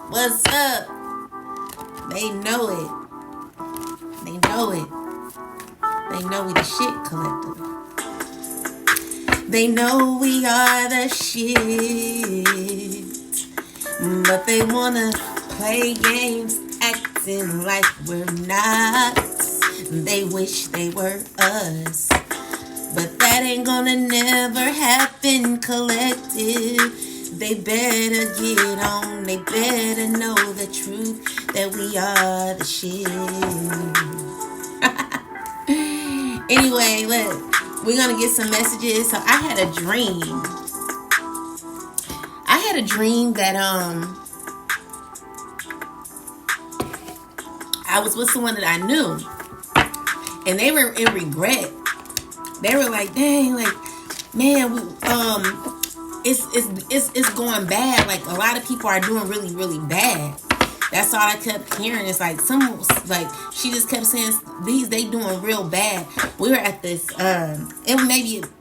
What's up? They know it. They know it. They know we the shit collective. They know we are the shit. But they wanna play games acting like we're not. They wish they were us. But that ain't gonna never happen, collective. They better get on, they better know the truth that we are the shit. Anyway, look, we're gonna get some messages. So I had a dream. That I was with someone that I knew, and they were in regret. They were like, dang, like, man, it's going bad. Like, a lot of people are doing really, really bad. That's all I kept hearing. It's like she just kept saying they doing real bad. We were at this it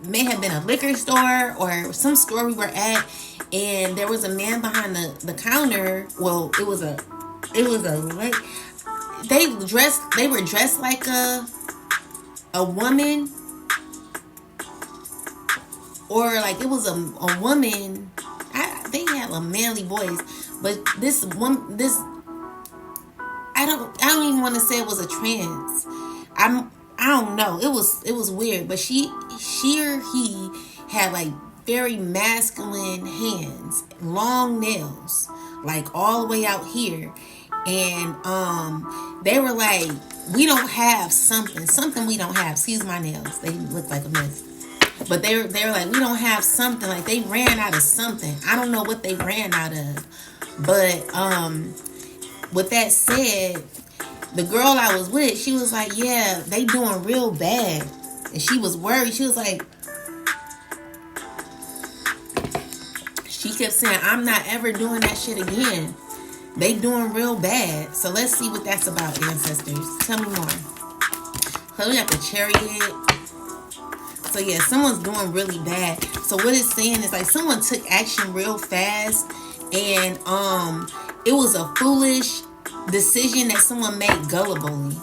may have been a liquor store or some store we were at, and there was a man behind the counter. Well, it was a like they were dressed like a woman, or like it was a woman. They had a manly voice, but this I don't even want to say it was a trans. I don't know. It was weird, but she or he had like very masculine hands, long nails, like all the way out here, and they were like, we don't have something we don't have. Excuse my nails, they look like a mess. But they were like, we don't have something. Like, they ran out of something. I don't know what they ran out of. But with that said, the girl I was with, she was like, yeah, they doing real bad. And she was worried. She was like, she kept saying, I'm not ever doing that shit again. They doing real bad. So let's see what that's about, ancestors. Tell me more. So we got the Chariot. So yeah, someone's doing really bad. So what it's saying is like someone took action real fast, and it was a foolish decision that someone made gullibly,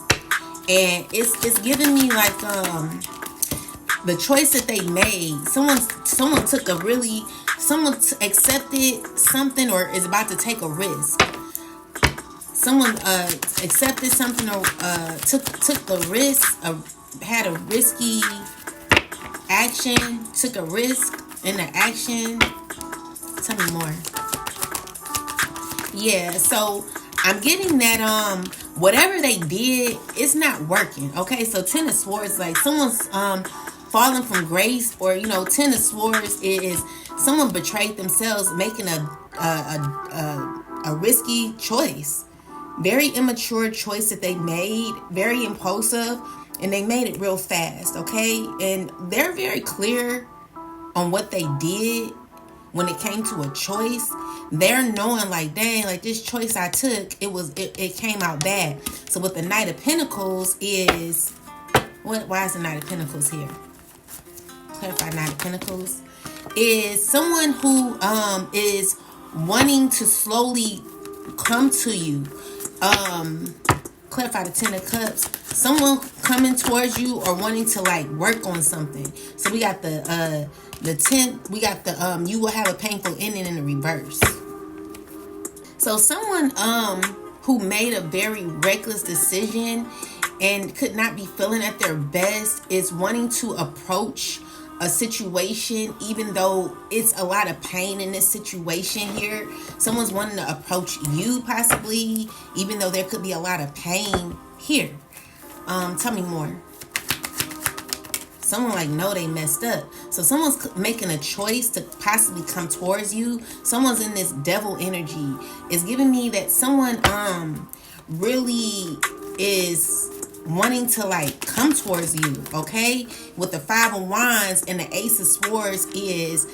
and it's giving me like the choice that they made. Someone accepted something or is about to take a risk. Someone accepted something or took the risk, had a risky action, took a risk in the action. Tell me more. Yeah, so I'm getting that whatever they did, it's not working. Okay, so Ten of Swords, like someone's falling from grace, or Ten of Swords is someone betrayed themselves, making a risky choice, very immature choice that they made, very impulsive, and they made it real fast. Okay, and they're very clear on what they did when it came to a choice. They're knowing like, dang, like this choice I took, it came out bad. So what the Knight of Pentacles is, why is the Knight of Pentacles here? Clarify. Knight of Pentacles is someone who is wanting to slowly come to you. Clarify the Ten of Cups. Someone coming towards you or wanting to like work on something. So we got the 10th. We got the you will have a painful ending in the reverse. So someone who made a very reckless decision and could not be feeling at their best is wanting to approach a situation, even though it's a lot of pain in this situation here. Someone's wanting to approach you possibly, even though there could be a lot of pain here. Tell me more. Someone like, no, they messed up. So someone's making a choice to possibly come towards you. Someone's in this devil energy. It's giving me that someone really is wanting to like come towards you. Okay, with the Five of Wands and the Ace of Swords is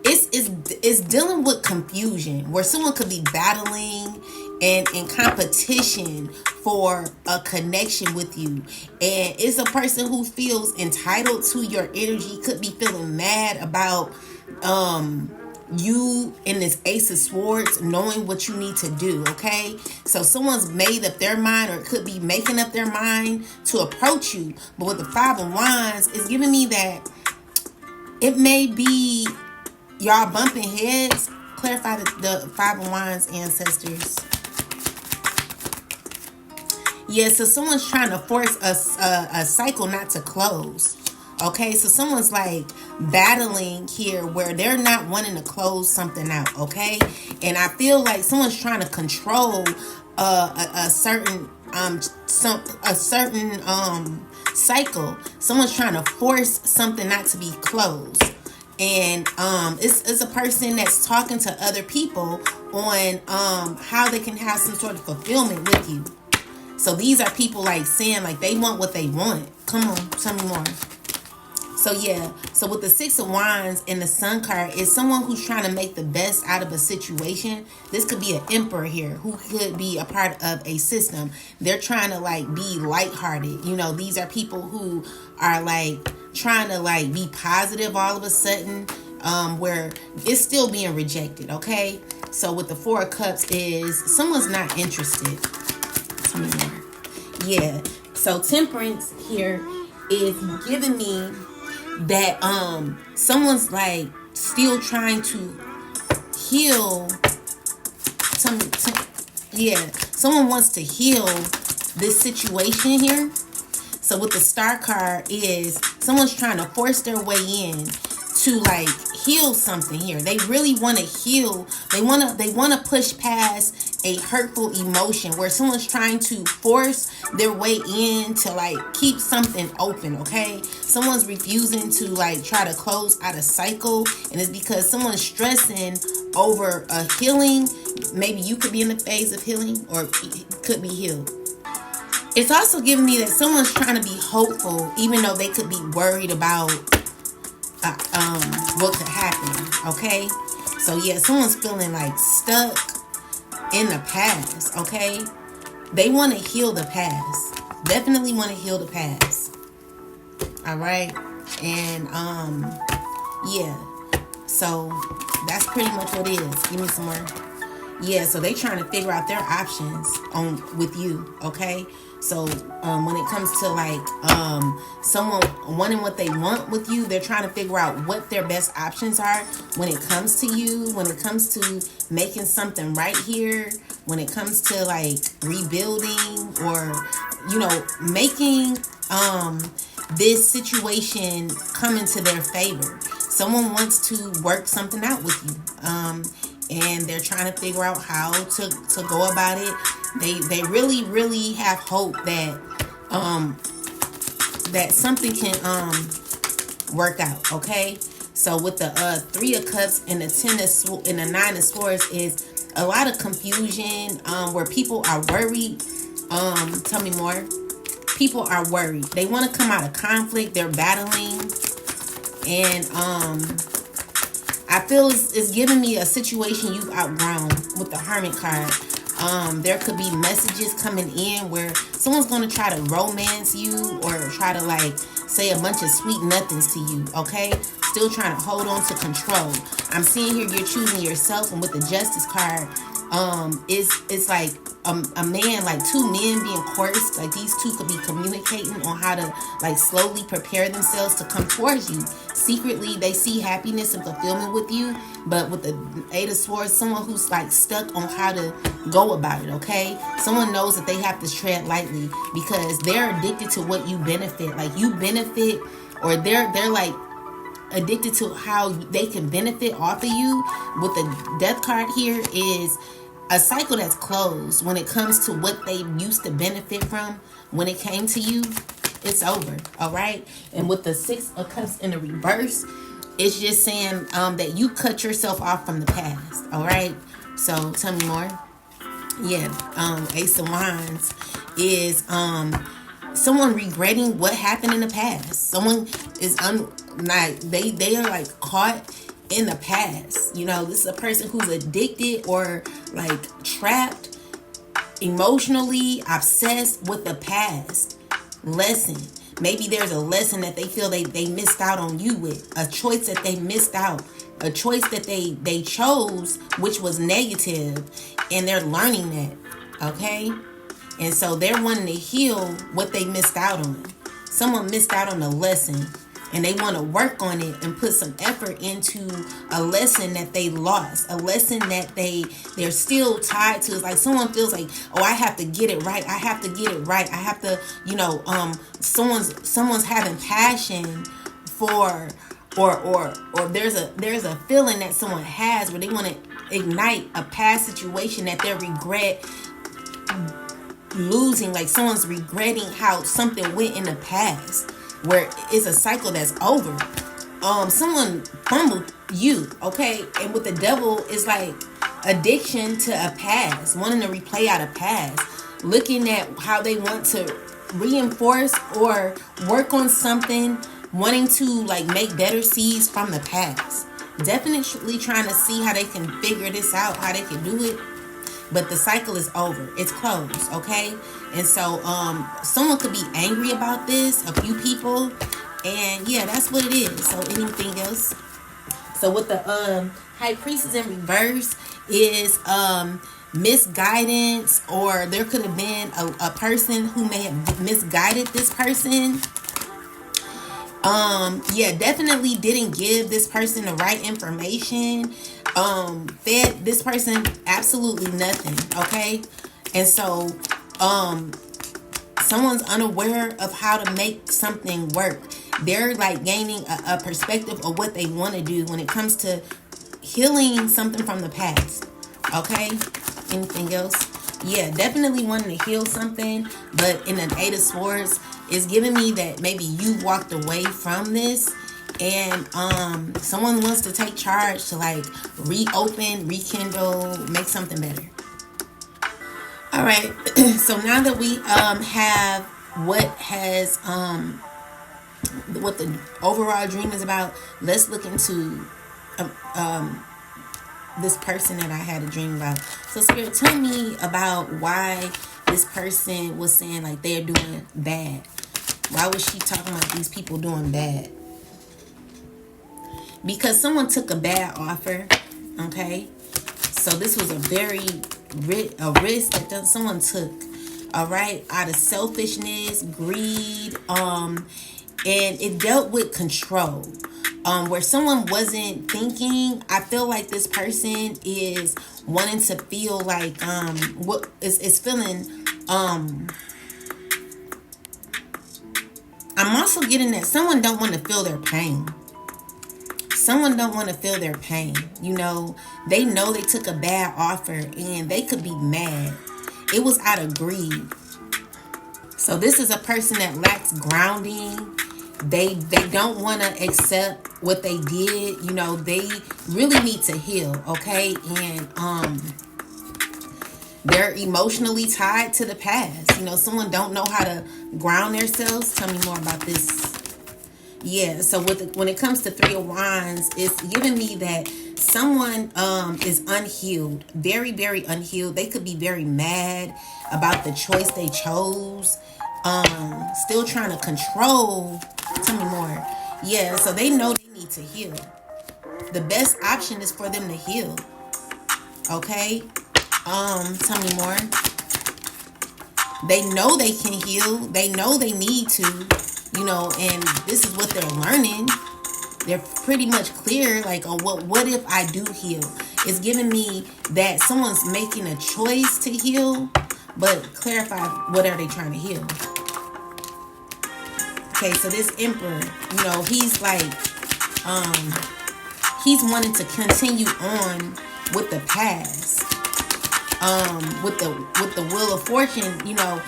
it's dealing with confusion, where someone could be battling and in competition for a connection with you, and it's a person who feels entitled to your energy, could be feeling mad about you in this Ace of Swords knowing what you need to do, okay? So someone's made up their mind, or it could be making up their mind to approach you. But with the Five of Wands, it's giving me that it may be y'all bumping heads. Clarify the Five of Wands, ancestors. Yeah, so someone's trying to force a cycle not to close. Okay, so someone's like battling here where they're not wanting to close something out. Okay, and I feel like someone's trying to control a certain cycle. Someone's trying to force something not to be closed. And it's a person that's talking to other people on how they can have some sort of fulfillment with you. So these are people like saying like they want what they want. Come on, tell me more. So yeah, so with the Six of Wands and the Sun card, is someone who's trying to make the best out of a situation. This could be an emperor here who could be a part of a system. They're trying to like be lighthearted. You know, these are people who are like trying to like be positive all of a sudden, where it's still being rejected. Okay, so with the Four of Cups is someone's not interested. Tell me more. Yeah, so Temperance here is giving me that someone's like still trying to heal someone wants to heal this situation here. So with the Star card is someone's trying to force their way in to like heal something here. They really want to heal. They want to push past a hurtful emotion where someone's trying to force their way in to like keep something open. Okay, someone's refusing to like try to close out a cycle, and it's because someone's stressing over a healing. Maybe you could be in the phase of healing, or it could be healed. It's also giving me that someone's trying to be hopeful even though they could be worried about what could happen. Okay, so yeah, someone's feeling like stuck in the past. Okay, they want to heal the past. Definitely want to heal the past. All right, and yeah, so that's pretty much what it is. Give me some more. Yeah, so they trying to figure out their options with you. Okay, so when it comes to like someone wanting what they want with you, they're trying to figure out what their best options are when it comes to you, when it comes to making something right here, when it comes to like rebuilding, or you know, making this situation come into their favor. Someone wants to work something out with you, and they're trying to figure out how to go about it. They really have hope that that something can work out. Okay, so with the Three of Cups and the Nine of Swords is a lot of confusion, where people are worried. Tell me more. People are worried. They want to come out of conflict. They're battling, and I feel it's giving me a situation you've outgrown with the Hermit card. There could be messages coming in where someone's going to try to romance you, or try to like say a bunch of sweet nothings to you. Okay, still trying to hold on to control. I'm seeing here you're choosing yourself, and with the Justice card, it's like a man, like two men being coerced. Like these two could be communicating on how to like slowly prepare themselves to come towards you. Secretly, they see happiness and fulfillment with you, but with the Eight of Swords, someone who's like stuck on how to go about it. Okay, someone knows that they have to tread lightly because they're addicted to what you benefit. Like you benefit, or they're like addicted to how they can benefit off of you. With the Death card here is a cycle that's closed when it comes to what they used to benefit from. When it came to you, it's over. All right, and with the Six of Cups in the reverse, it's just saying that you cut yourself off from the past. All right, so tell me more. Yeah, Ace of Wands is someone regretting what happened in the past. Someone is they are like caught in the past. You know, this is a person who's addicted or like trapped emotionally, obsessed with the past lesson. Maybe there's a lesson that they feel they missed out on you with, a choice that they missed out a choice that they chose, which was negative, and they're learning that. Okay, and so they're wanting to heal what they missed out on. Someone missed out on a lesson, and they want to work on it and put some effort into a lesson that they lost, a lesson that they're still tied to. It's like someone feels like, oh, I have to get it right. I have to get it right. I have to, someone's having passion for, or there's a feeling that someone has where they want to ignite a past situation that they regret losing. Like someone's regretting how something went in the past, where it's a cycle that's over. Someone fumbled you, okay? And with the devil, it's like addiction to a past, wanting to replay out a past, looking at how they want to reinforce or work on something, wanting to like make better seeds from the past. Definitely trying to see how they can figure this out, how they can do it. But the cycle is over. It's closed, okay? And so someone could be angry about this, a few people. And yeah, that's what it is. So anything else? So with the High Priestess in reverse is misguidance, or there could have been a person who may have misguided this person. Definitely didn't give this person the right information. Fed this person absolutely nothing, okay? And so someone's unaware of how to make something work. They're like gaining a perspective of what they want to do when it comes to healing something from the past, okay? Anything else? Yeah, definitely wanting to heal something, but in the Eight of Swords, it's giving me that maybe you walked away from this, and someone wants to take charge to like reopen, rekindle, make something better. All right, so now that we have what the overall dream is about, let's look into this person that I had a dream about. So Spirit, tell me about why this person was saying like they're doing bad. Why was she talking about these people doing bad? Because someone took a bad offer, okay? So this was a risk that someone took, all right? Out of selfishness, greed, and it dealt with control. Where someone wasn't thinking, I feel like this person is wanting to feel like, what is feeling, I'm also getting that someone don't want to feel their pain. Someone don't want to feel their pain. You know they took a bad offer and they could be mad. It was out of greed. So this is a person that lacks grounding. They don't want to accept what they did. You know, they really need to heal, okay? And they're emotionally tied to the past. You know, someone don't know how to ground themselves. Tell me more about this. Yeah, so when it comes to Three of Wands, it's giving me that someone is unhealed, very, very unhealed. They could be very mad about the choice they chose, still trying to control. Tell me more. Yeah, so they know they need to heal. The best option is for them to heal. Okay? Tell me more. They know they can heal. They know they need to. You know, and this is what they're learning. They're pretty much clear, like, oh, what if I do heal? It's giving me that someone's making a choice to heal, but clarify, what are they trying to heal? Okay, so this Emperor, you know, he's like, he's wanting to continue on with the past, with the Wheel of Fortune. You know,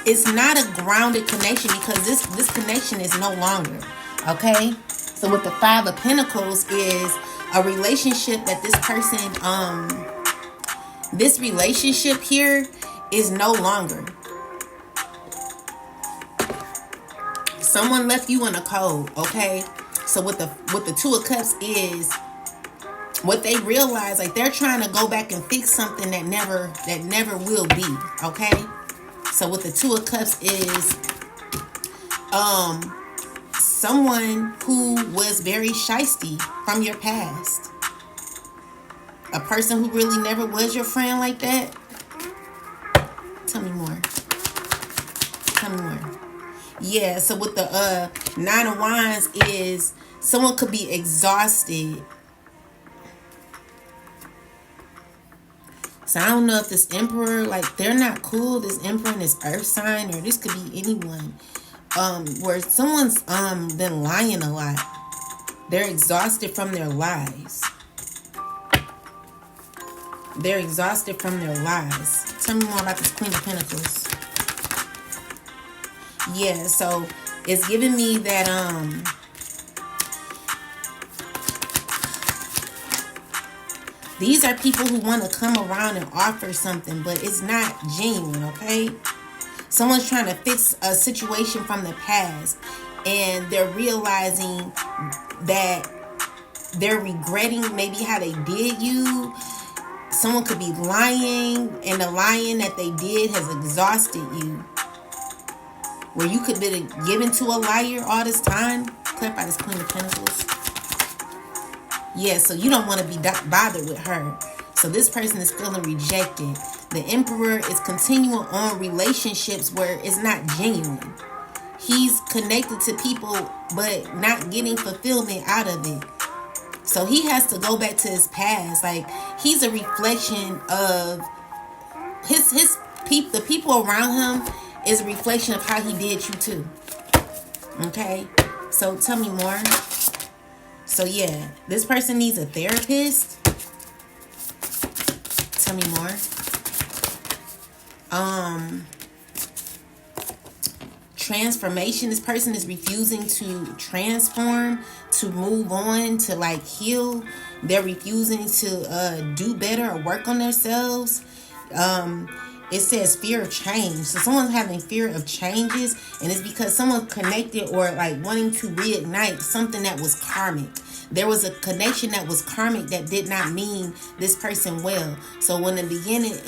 it's not a grounded connection because this connection is no longer, okay? So with the Five of Pentacles is a relationship that this person, this relationship here is no longer. Someone left you in a cold, okay? So with the Two of Cups is what they realize, like they're trying to go back and fix something that never will be, okay? So with the Two of Cups is someone who was very shysty from your past. A person who really never was your friend like that. Tell me more. Tell me more. Yeah, so with the 9 of Wands is someone could be exhausted. So I don't know if this Emperor, like, they're not cool. This Emperor and this Earth sign, or this could be anyone. Where someone's been lying a lot. They're exhausted from their lies. They're exhausted from their lies. Tell me more about this Queen of Pentacles. Yeah, so it's giving me that these are people who want to come around and offer something, but it's not genuine, okay? Someone's trying to fix a situation from the past, and they're realizing that they're regretting maybe how they did you. Someone could be lying, and the lying that they did has exhausted you. Where you could be given to a liar all this time. Clarify this Queen of Pentacles. Yeah, so you don't want to be bothered with her. So this person is feeling rejected. The Emperor is continuing on relationships where it's not genuine. He's connected to people but not getting fulfillment out of it. So he has to go back to his past. Like, he's a reflection of the people around him is a reflection of how he did you too. Okay? So tell me more. So yeah, this person needs a therapist. Tell me more. Transformation. This person is refusing to transform, to move on, to like heal. They're refusing to do better or work on themselves. It says fear of change. So someone's having fear of changes, and it's because someone's connected or like wanting to reignite something that was karmic. There was a connection that was karmic that did not mean this person well. So in the beginning of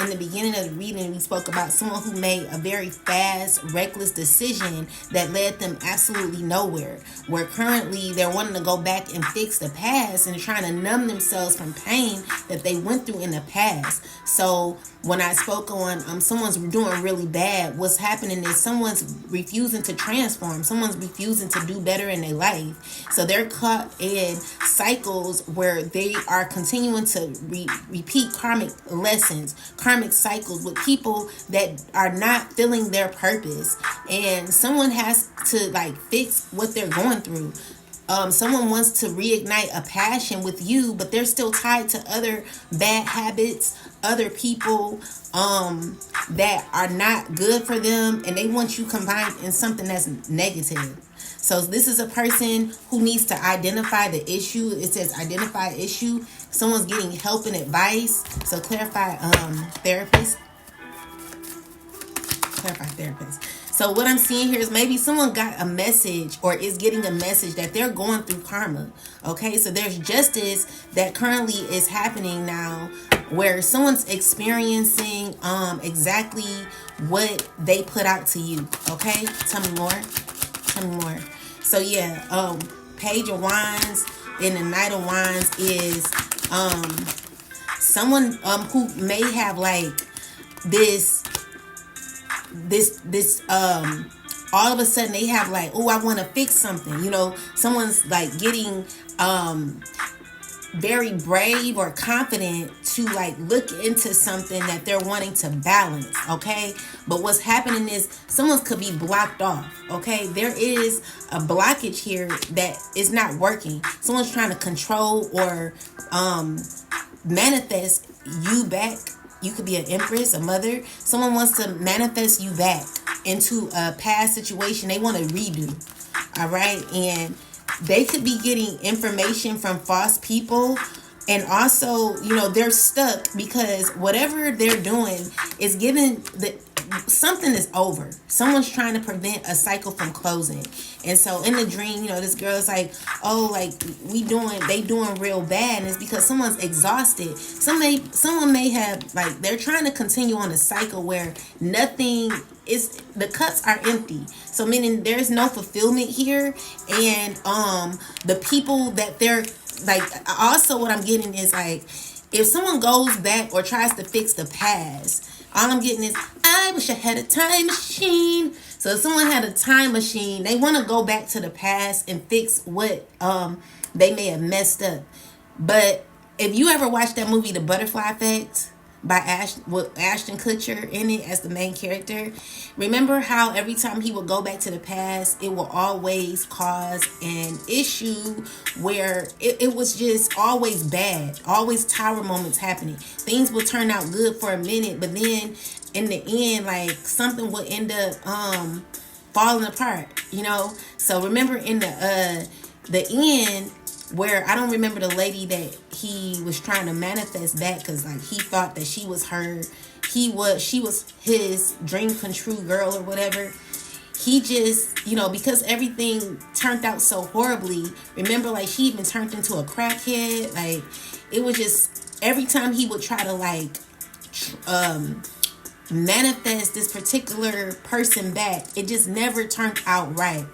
the reading, we spoke about someone who made a very fast, reckless decision that led them absolutely nowhere. Where currently they're wanting to go back and fix the past and trying to numb themselves from pain that they went through in the past. So when I spoke on someone's doing really bad, what's happening is someone's refusing to transform. Someone's refusing to do better in their life. So they're caught in cycles where they are continuing to repeat karmic lessons, karmic cycles with people that are not filling their purpose. And someone has to like fix what they're going through. Someone wants to reignite a passion with you, but they're still tied to other bad habits, other people that are not good for them, and they want you combined in something that's negative. So this is a person who needs to identify the issue. It says identify issue. Someone's getting help and advice. So clarify therapist. Clarify therapist. So what I'm seeing here is maybe someone got a message or is getting a message that they're going through karma. Okay, so there's justice that currently is happening now where someone's experiencing exactly what they put out to you. Okay, tell me more. Tell me more. So yeah, Page of Wands and the Knight of Wands is someone who may have like this all of a sudden they have like, oh, I want to fix something. You know, someone's like getting very brave or confident to like look into something that they're wanting to balance. Okay, but what's happening is someone could be blocked off. Okay, there is a blockage here that is not working. Someone's trying to control or manifest you back. You could be an empress, a mother. Someone wants to manifest you back into a past situation they want to redo. All right. And they could be getting information from false people. And also, you know, they're stuck because whatever they're doing is giving something is over. Someone's trying to prevent a cycle from closing. And so in the dream, you know, this girl is like, oh, like they doing real bad. And it's because someone's exhausted. Someone may have like, they're trying to continue on a cycle where nothing it's the cups are empty. So meaning there's no fulfillment here, and the people that they're like. Also, what I'm getting is like, if someone goes back or tries to fix the past, all I'm getting is, I wish I had a time machine. So if someone had a time machine, they want to go back to the past and fix what they may have messed up. But if you ever watched that movie, The Butterfly Effect, with Ashton Kutcher in it as the main character, remember how every time he would go back to the past, it will always cause an issue where it was just always bad, always tower moments happening. Things will turn out good for a minute, but then in the end, like, something will end up falling apart, you know. So remember in the end, where I don't remember the lady that he was trying to manifest back, because like he thought that she was she was his dream come true girl or whatever. He just, you know, because everything turned out so horribly, remember, like, she even turned into a crackhead. Like, it was just, every time he would try to like manifest this particular person back, it just never turned out right.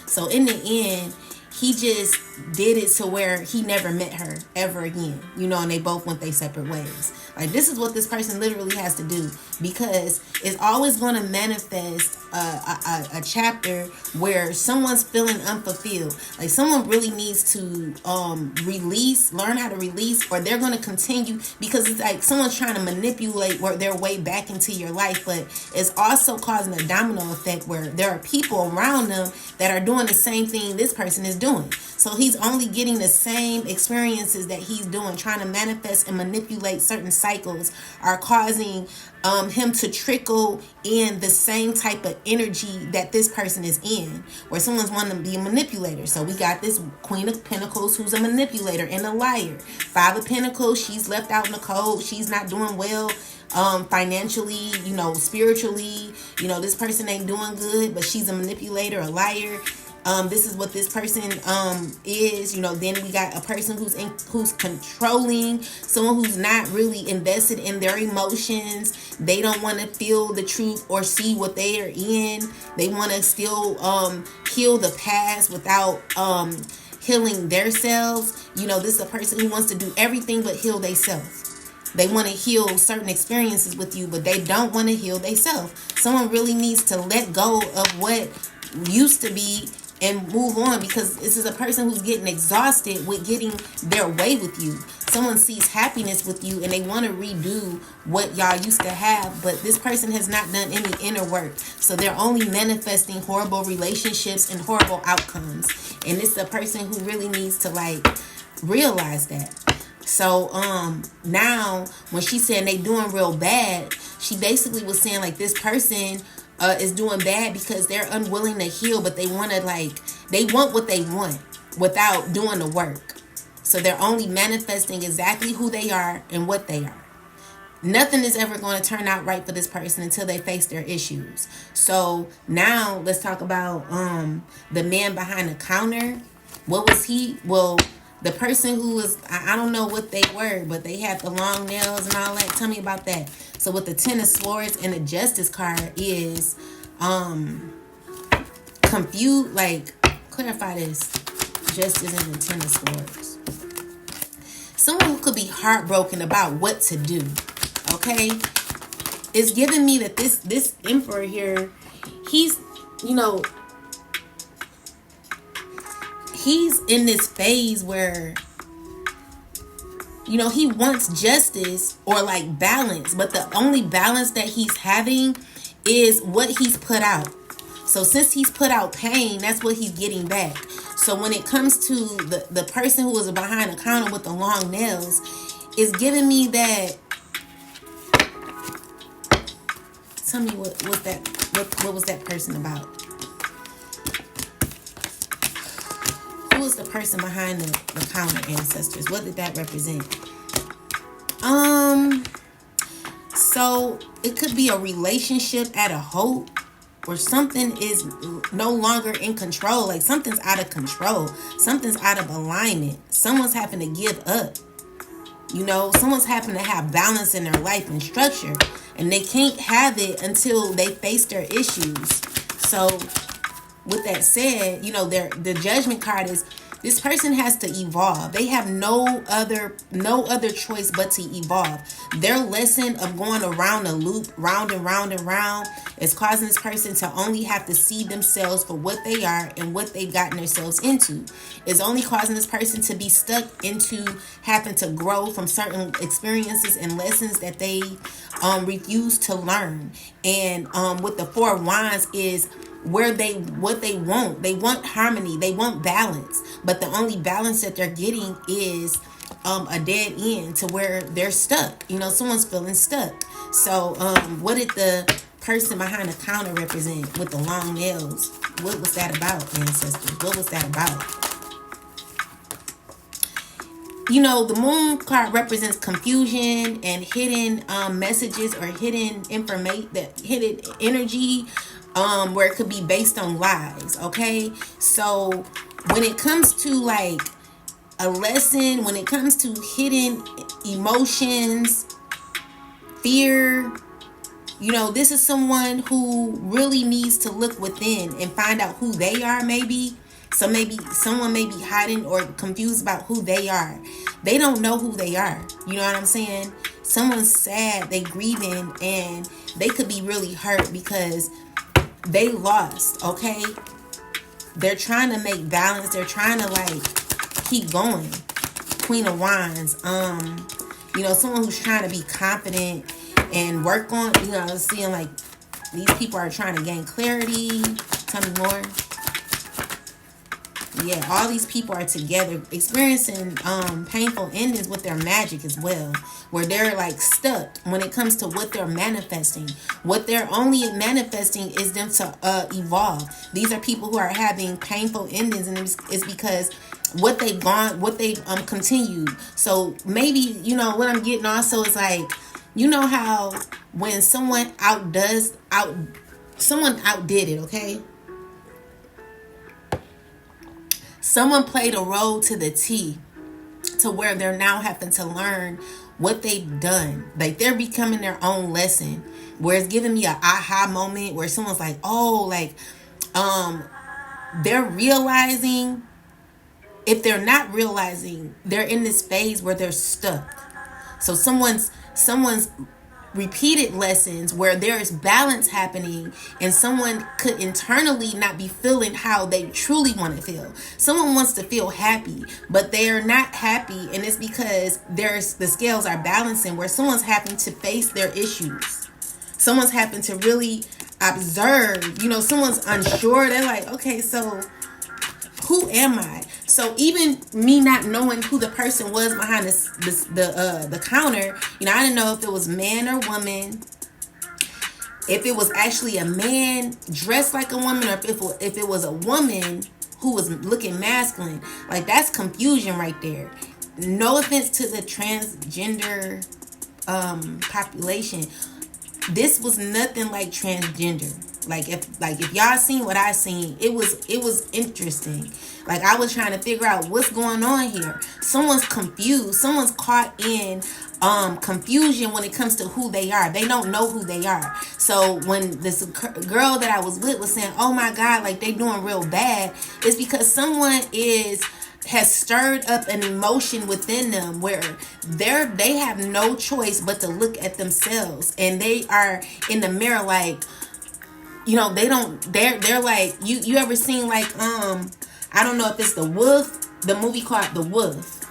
So in the end, he just did it to where he never met her ever again, you know, and they both went their separate ways. Like, this is what this person literally has to do, because it's always going to manifest a chapter where someone's feeling unfulfilled. Like, someone really needs to learn how to release, or they're going to continue, because it's like someone's trying to manipulate their way back into your life, but it's also causing a domino effect where there are people around them that are doing the same thing this person is doing. So he's only getting the same experiences that he's doing, trying to manifest and manipulate certain cycles are causing him to trickle in the same type of energy that this person is in, where someone's wanting to be a manipulator. So we got this Queen of Pentacles who's a manipulator and a liar. Five of Pentacles, she's left out in the cold. She's not doing well financially, you know, spiritually. You know, this person ain't doing good, but she's a manipulator, a liar. This is what this person is, you know. Then we got a person who's controlling, someone who's not really invested in their emotions. They don't want to feel the truth or see what they are in. They want to still heal the past without healing themselves. You know, this is a person who wants to do everything but heal themselves. They want to heal certain experiences with you, but they don't want to heal themselves. Someone really needs to let go of what used to be and move on, because this is a person who's getting exhausted with getting their way with you. Someone sees happiness with you and they want to redo what y'all used to have, but this person has not done any inner work. So they're only manifesting horrible relationships and horrible outcomes. And it's a person who really needs to like realize that. So now when she said they doing real bad, she basically was saying like this person is doing bad because they're unwilling to heal, but they want what they want without doing the work. So they're only manifesting exactly who they are and what they are. Nothing is ever going to turn out right for this person until they face their issues. So now let's talk about the man behind the counter. What was he? Well, the person who was, I don't know what they were, but they had the long nails and all that. Tell me about that. So with the Ten of Swords and the Justice card is confused, like, clarify this. Justice and the Ten of Swords. Someone who could be heartbroken about what to do. Okay? It's giving me that this Emperor here, he's, you know, he's in this phase where, you know, he wants justice or like balance, but the only balance that he's having is what he's put out. So since he's put out pain, that's what he's getting back. So when it comes to the person who was behind the counter with the long nails, it's giving me that. Tell me what was that person about? Who was the person behind the counter, ancestors? What did that represent? So it could be a relationship at a halt, or something is no longer in control. Like something's out of control. Something's out of alignment. Someone's having to give up. You know, someone's happen to have balance in their life and structure, and they can't have it until they face their issues. So with that said, you know, the judgment card is this person has to evolve. They have no other choice but to evolve. Their lesson of going around a loop, round and round and round, is causing this person to only have to see themselves for what they are and what they've gotten themselves into. It's only causing this person to be stuck into having to grow from certain experiences and lessons that they refuse to learn. And with the Four of Wands is where what they want harmony, they want balance, but the only balance that they're getting is a dead end to where they're stuck. You know, someone's feeling stuck. So what did the person behind the counter represent with the long nails? What was that about, ancestors? What was that about? You know, the moon card represents confusion and hidden messages or hidden information, that hidden energy, where it could be based on lies. Okay, so when it comes to like a lesson, when it comes to hidden emotions, fear, you know, this is someone who really needs to look within and find out who they are. Maybe someone may be hiding or confused about who they are. They don't know who they are. You know what I'm saying? Someone's sad, they grieving, and they could be really hurt because they lost. Okay, they're trying to make balance. They're trying to like keep going. Queen of Wands. You know, someone who's trying to be confident and work on. You know, seeing like these people are trying to gain clarity. Tell me more. Yeah, all these people are together experiencing painful endings with their magic as well, where they're like stuck when it comes to what they're manifesting. What they're only manifesting is them to evolve. These are people who are having painful endings, and it's because what they've continued. So maybe, you know, what I'm getting also is like, you know how when someone someone outdid it, okay? Someone played a role to the T, to where they're now having to learn what they've done. Like they're becoming their own lesson. Where it's giving me an aha moment where someone's like, oh, like they're realizing. If they're not realizing, they're in this phase where they're stuck. So someone's repeated lessons where there's balance happening, and someone could internally not be feeling how they truly want to feel. Someone wants to feel happy, but they're not happy, and it's because the scales are balancing, where someone's having to face their issues. Someone's having to really observe. You know, someone's unsure. They're like, okay, so who am I? So even me not knowing who the person was behind the counter, you know, I didn't know if it was man or woman, if it was actually a man dressed like a woman, or if it was a woman who was looking masculine. Like, that's confusion right there. No offense to the transgender population. This was nothing like transgender. Like if y'all seen what I seen, it was interesting. Like, I was trying to figure out what's going on here. Someone's confused. Someone's caught in confusion when it comes to who they are. They don't know who they are. So when this girl that I was with was saying, oh my God, like they doing real bad, it's because someone has stirred up an emotion within them where they have no choice but to look at themselves, and they are in the mirror like, you know, they're like, you ever seen like I don't know if it's The Wolf, the movie called The Wolf,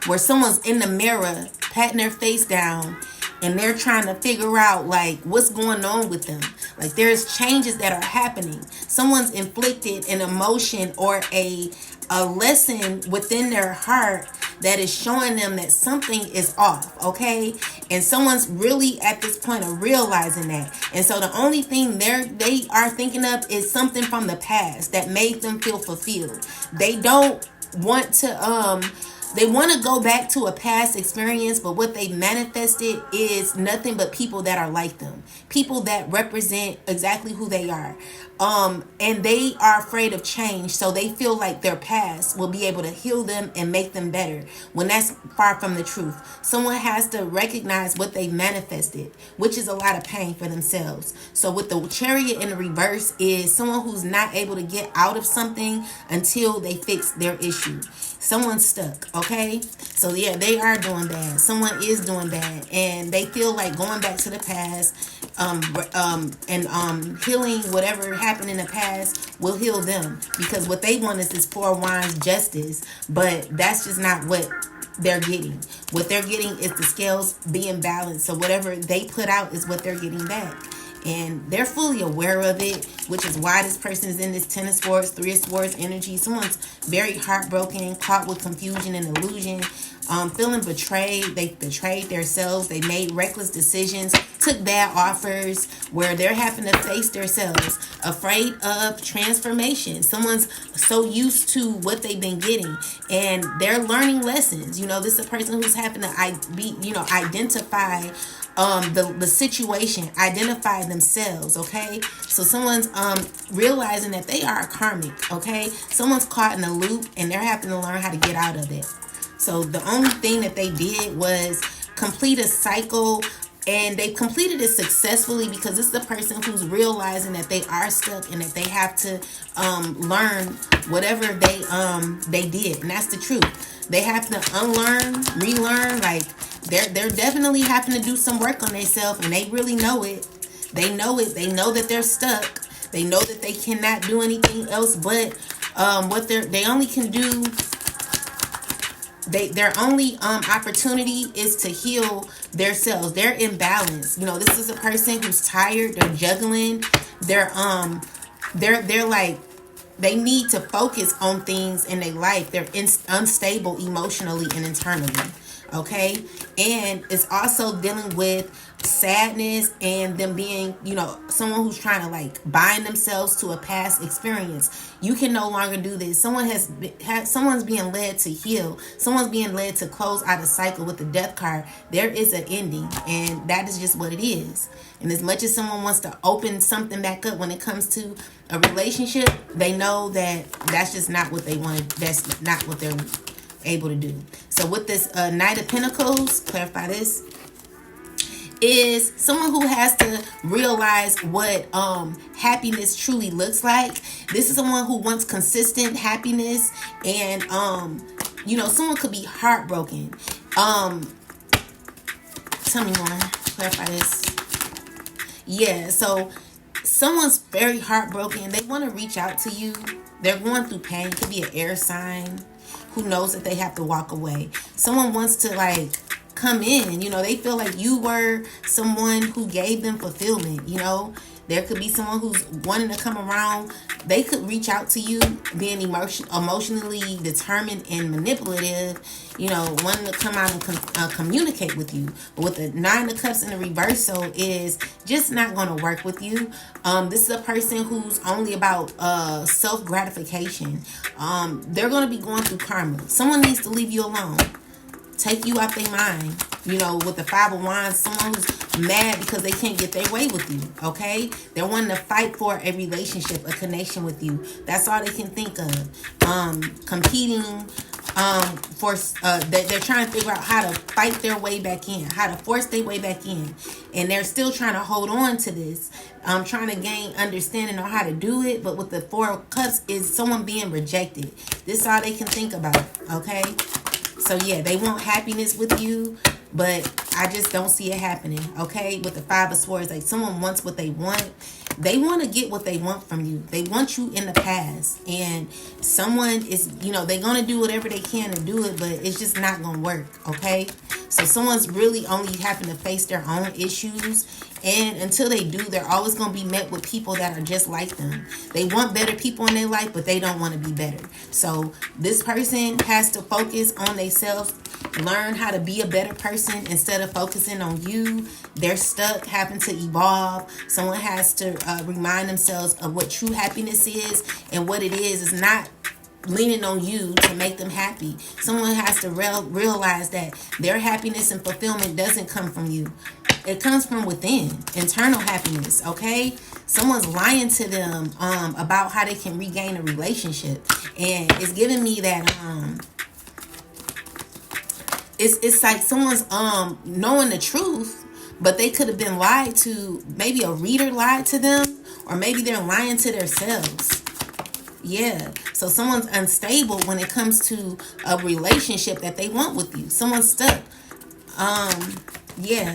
where someone's in the mirror patting their face down and they're trying to figure out like what's going on with them. Like, there's changes that are happening. Someone's inflicted an emotion or a lesson within their heart that is showing them that something is off, okay? And someone's really at this point of realizing that. And so the only thing they are thinking of is something from the past that made them feel fulfilled. They don't want to They want to go back to a past experience, but what they manifested is nothing but people that are like them, people that represent exactly who they are. And they are afraid of change, so they feel like their past will be able to heal them and make them better, when that's far from the truth. Someone has to recognize what they manifested, which is a lot of pain for themselves. So with the Chariot in the reverse is someone who's not able to get out of something until they fix their issue. Someone's stuck, okay? So yeah, they are doing bad. Someone is doing bad, and they feel like going back to the past, and healing whatever happened in the past will heal them, because what they want is this Four of Wands justice, but that's just not what they're getting. What they're getting is the scales being balanced. So whatever they put out is what they're getting back. And they're fully aware of it, which is why this person is in this Ten of Swords, Three of Swords energy. Someone's very heartbroken, caught with confusion and illusion, feeling betrayed. They betrayed themselves. They made reckless decisions, took bad offers, where they're having to face themselves, afraid of transformation. Someone's so used to what they've been getting, and they're learning lessons. This is a person who's having to identify the situation, identify themselves, okay? So someone's realizing that they are karmic, okay? Someone's caught in a loop, and they're having to learn how to get out of it. So the only thing that they did was complete a cycle, and they completed it successfully, because this is the person who's realizing that they are stuck and that they have to learn whatever they did, and that's the truth. They have to unlearn, relearn. Like they're definitely having to do some work on themselves, and they really know it. They know it. They know that they're stuck. They know that they cannot do anything else but what they only can do. Their only opportunity is to heal themselves. They're imbalanced. This is a person who's tired. They're juggling. They're like, they need to focus on things in their life. They're unstable emotionally and internally. Okay, and it's also dealing with sadness and them being, someone who's trying to like bind themselves to a past experience. You can no longer do this. Someone's being led to heal. Someone's being led to close out a cycle with the Death card. There is an ending, and that is just what it is. And as much as someone wants to open something back up when it comes to a relationship, they know that that's just not what they want. That's not what they're able to do. So with this Knight of Pentacles, clarify this, is someone who has to realize what happiness truly looks like. This is someone who wants consistent happiness, and someone could be heartbroken. Tell me more, clarify this. Yeah, so someone's very heartbroken. They want to reach out to you. They're going through pain. It could be an air sign who knows that they have to walk away. Someone wants to like come in, they feel like you were someone who gave them fulfillment. There could be someone who's wanting to come around. They could reach out to you, being emotionally determined and manipulative, wanting to come out and communicate with you. But with the Nine of Cups in the reversal is just not going to work with you. This is a person who's only about self-gratification. They're going to be going through karma. Someone needs to leave you alone. Take you out their mind. With the Five of Wands, someone who's mad because they can't get their way with you, okay? They're wanting to fight for a relationship, a connection with you. That's all they can think of. Competing they're trying to figure out how to fight their way back in, how to force their way back in. And they're still trying to hold on to this, trying to gain understanding on how to do it. But with the Four of Cups is someone being rejected. This is all they can think about, okay? So yeah, they want happiness with you, but I just don't see it happening, okay? With the Five of Swords, like someone wants what they want. They want to get what they want from you. They want you in the past. And someone is, they're going to do whatever they can to do it, but it's just not going to work, okay? So someone's really only having to face their own issues. And until they do, they're always going to be met with people that are just like them. They want better people in their life, but they don't want to be better. So this person has to focus on themselves, learn how to be a better person instead of focusing on you. They're stuck, having to evolve. Someone has to remind themselves of what true happiness is, and what it is not leaning on you to make them happy. Someone has to realize that their happiness and fulfillment doesn't come from you. It comes from within, internal happiness, okay? Someone's lying to them about how they can regain a relationship. And it's giving me that it's like someone's knowing the truth, but they could have been lied to. Maybe a reader lied to them, or maybe they're lying to themselves. Yeah. So someone's unstable when it comes to a relationship that they want with you. Someone's stuck. Yeah.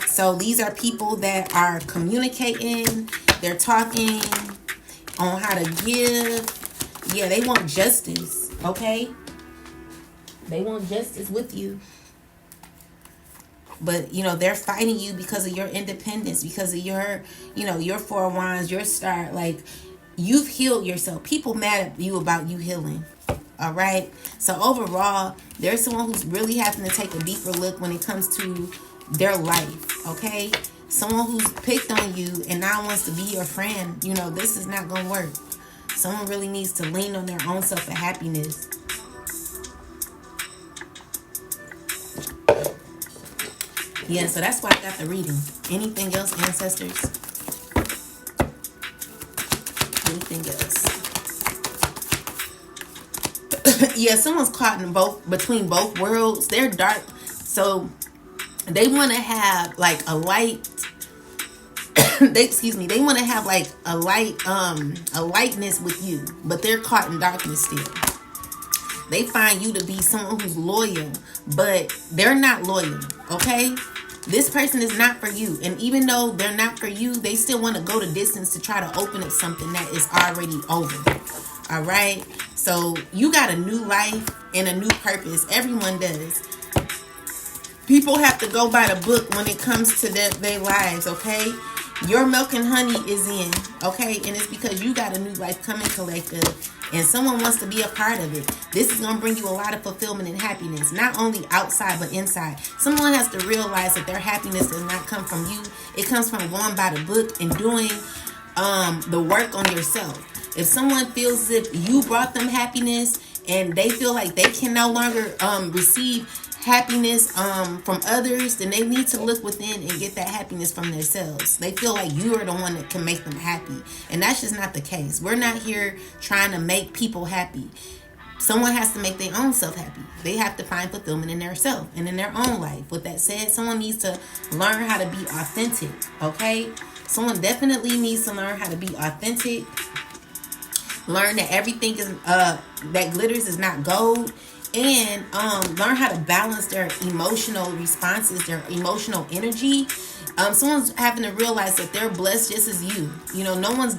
So these are people that are communicating. They're talking on how to give. Yeah, they want justice. Okay. They want justice with you. But, they're fighting you because of your independence, because of your, your Four of Wands, your star. Like, you've healed yourself. People mad at you about you healing. All right. So overall, there's someone who's really having to take a deeper look when it comes to their life. Okay. Someone who's picked on you and now wants to be your friend. This is not going to work. Someone really needs to lean on their own self and happiness. Yeah, so that's why I got the reading. Anything else, ancestors? Anything else? Yeah, someone's caught in between both worlds. They're dark, so they want to have like a light. They want to have like a lightness with you, but they're caught in darkness still. They find you to be someone who's loyal, but they're not loyal. Okay. This person is not for you. And even though they're not for you, they still want to go the distance to try to open up something that is already over. All right. So you got a new life and a new purpose. Everyone does. People have to go by the book when it comes to their lives. Okay. Your milk and honey is in. Okay. And it's because you got a new life coming, collective. And someone wants to be a part of it. This is going to bring you a lot of fulfillment and happiness, not only outside but inside. Someone has to realize that their happiness does not come from you. It comes from going by the book and doing the work on yourself. If someone feels as if you brought them happiness and they feel like they can no longer receive happiness from others, then they need to look within and get that happiness from themselves. They feel like you are the one that can make them happy, and that's just not the case. We're not here trying to make people happy. Someone has to make their own self happy. They have to find fulfillment in their self and in their own life. With that said, someone needs to learn how to be authentic. Okay, someone definitely needs to learn how to be authentic. Learn that everything is that glitters is not gold. And learn how to balance their emotional responses, their emotional energy. Someone's having to realize that they're blessed just as you. No one's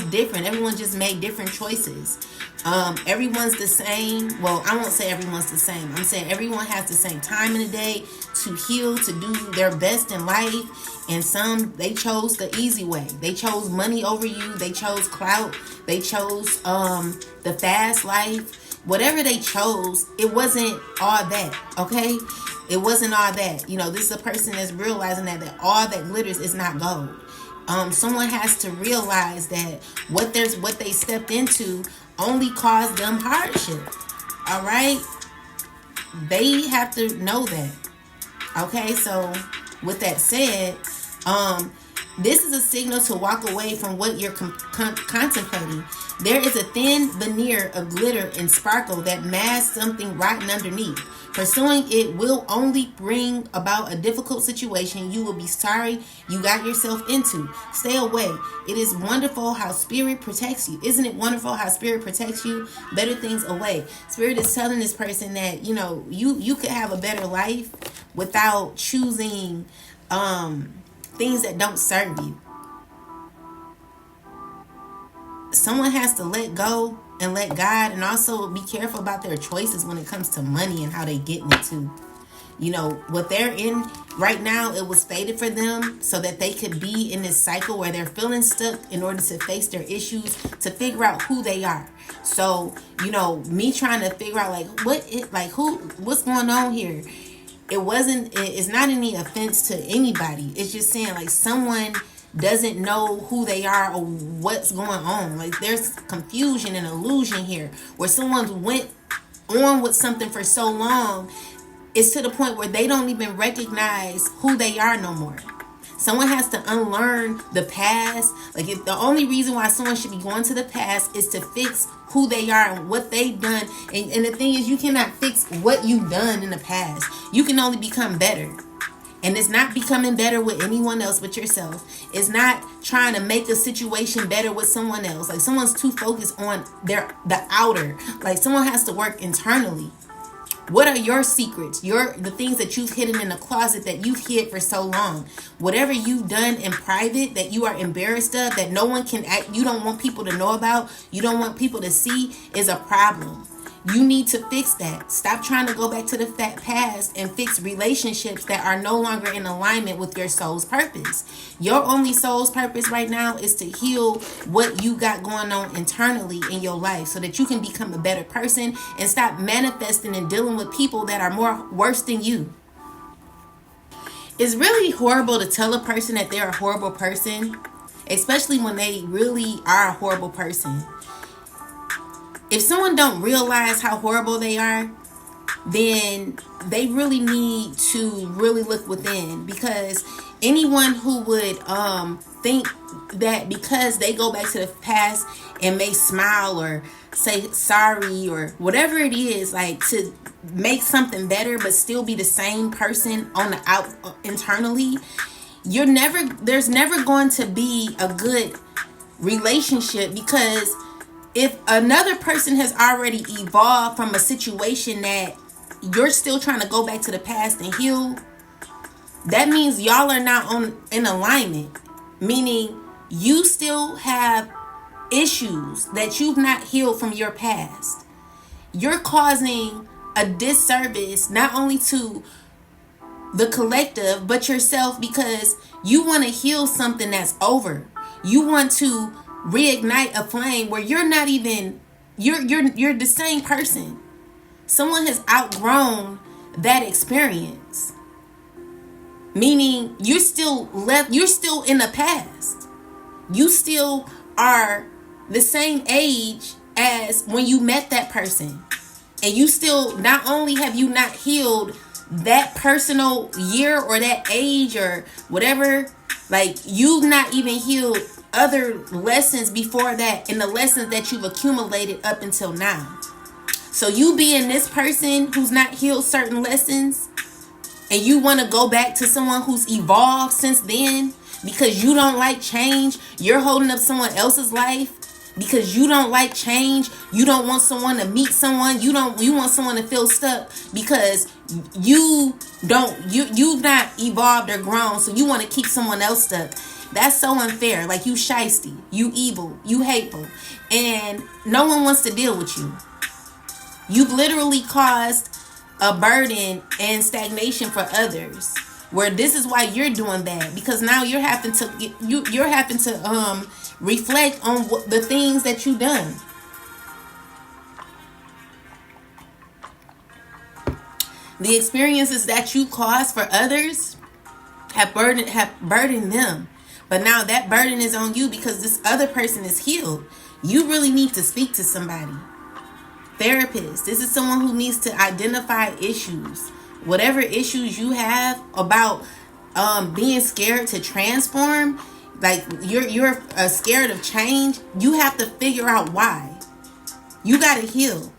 different. Everyone just made different choices. Everyone's the same. Well, I won't say everyone's the same. I'm saying everyone has the same time in the day to heal, to do their best in life. And some, they chose the easy way. They chose money over you. They chose clout. They chose the fast life. Whatever they chose, it wasn't all that, okay? It wasn't all that. This is a person that's realizing that all that glitters is not gold. Someone has to realize that what they stepped into only caused them hardship. All right? They have to know that. Okay, so with that said, this is a signal to walk away from what you're contemplating. There is a thin veneer of glitter and sparkle that masks something rotten underneath. Pursuing it will only bring about a difficult situation you will be sorry you got yourself into. Stay away. It is wonderful how Spirit protects you. Isn't it wonderful how Spirit protects you? Better things away. Spirit is telling this person that, you could have a better life without choosing things that don't serve you. Someone has to let go and let God, and also be careful about their choices when it comes to money and how they get it too. What they're in right now, it was fated for them so that they could be in this cycle where they're feeling stuck in order to face their issues, to figure out who they are. So, me trying to figure out what's going on here. It's not any offense to anybody. It's just saying like someone doesn't know who they are or what's going on. Like, there's confusion and illusion here where someone's went on with something for so long, it's to the point where they don't even recognize who they are no more. Someone has to unlearn the past. Like, if the only reason why someone should be going to the past is to fix who they are and what they've done. And the thing is, you cannot fix what you've done in the past. You can only become better. And it's not becoming better with anyone else but yourself. It's not trying to make a situation better with someone else. Like, someone's too focused on the outer. Like, someone has to work internally. What are your secrets? The things that you've hidden in the closet that you've hid for so long. Whatever you've done in private that you are embarrassed of, that no one can you don't want people to know about, you don't want people to see, is a problem. You need to fix that. Stop trying to go back to the past and fix relationships that are no longer in alignment with your soul's purpose. Your only soul's purpose right now is to heal what you got going on internally in your life so that you can become a better person and stop manifesting and dealing with people that are more worse than you. It's really horrible to tell a person that they're a horrible person, especially when they really are a horrible person. If someone don't realize how horrible they are, then they really need to really look within, because anyone who would think that because they go back to the past and may smile or say sorry or whatever it is, like to make something better but still be the same person on the out internally, there's never going to be a good relationship, because if another person has already evolved from a situation that you're still trying to go back to the past and heal, that means y'all are not in alignment. Meaning you still have issues that you've not healed from your past. You're causing a disservice not only to the collective but yourself, because you want to heal something that's over. You want to reignite a flame where you're not even you're the same person. Someone has outgrown that experience, meaning you're still in the past. You still are the same age as when you met that person, and you still, not only have you not healed that personal year or that age or whatever, like you've not even healed other lessons before that and the lessons that you've accumulated up until now. So you being this person who's not healed certain lessons, and you want to go back to someone who's evolved since then because you don't like change. You're holding up someone else's life because you don't like change. You don't want someone to meet someone. You want someone to feel stuck because you've not evolved or grown, so you want to keep someone else stuck. That's so unfair. Like, you shiesty, you evil, you hateful, and no one wants to deal with you. You've literally caused a burden and stagnation for others, where this is why you're doing bad, because now you're having to reflect on the things that you've done. The experiences that you caused for others have burdened them. But now that burden is on you because this other person is healed. You really need to speak to somebody. Therapist. This is someone who needs to identify issues. Whatever issues you have about being scared to transform, like you're scared of change, you have to figure out why. You got to heal.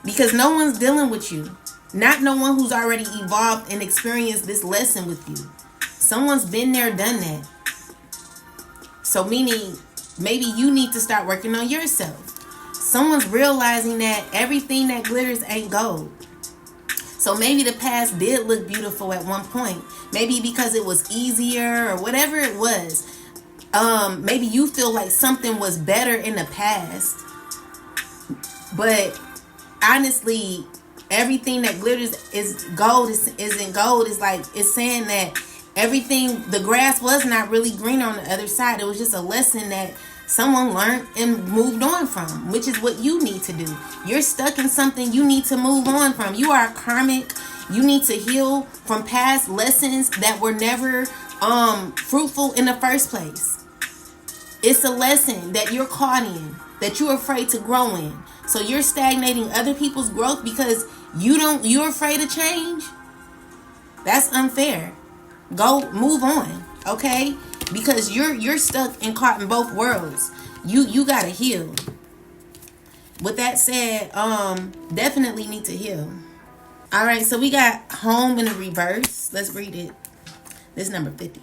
Because no one's dealing with you. Not no one who's already evolved and experienced this lesson with you. Someone's been there, done that. So meaning, maybe you need to start working on yourself. Someone's realizing that everything that glitters ain't gold. So maybe the past did look beautiful at one point. Maybe because it was easier or whatever it was. Maybe you feel like something was better in the past. But honestly, everything that glitters is gold isn't gold. It's like, it's saying that everything, the grass was not really green on the other side. It was just a lesson that someone learned and moved on from, which is what you need to do. You're stuck in something you need to move on from. You are karmic. You need to heal from past lessons that were never fruitful in the first place. It's a lesson that you're caught in, that you're afraid to grow in. So you're stagnating other people's growth because you're afraid of change. That's unfair. Go move on, okay? Because you're stuck and caught in both worlds. You gotta heal. With that said, definitely need to heal. All right, so we got home in the reverse. Let's read it. This is number 50.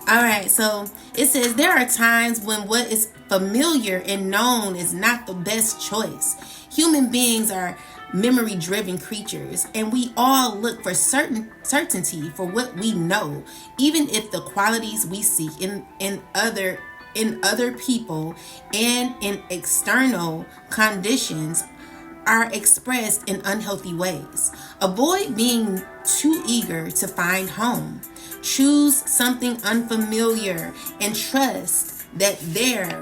All right, so it says there are times when what is familiar and known is not the best choice. Human beings are memory-driven creatures, and we all look for certainty for what we know, even if the qualities we seek in other people and in external conditions are expressed in unhealthy ways. Avoid being too eager to find home. Choose something unfamiliar and trust that there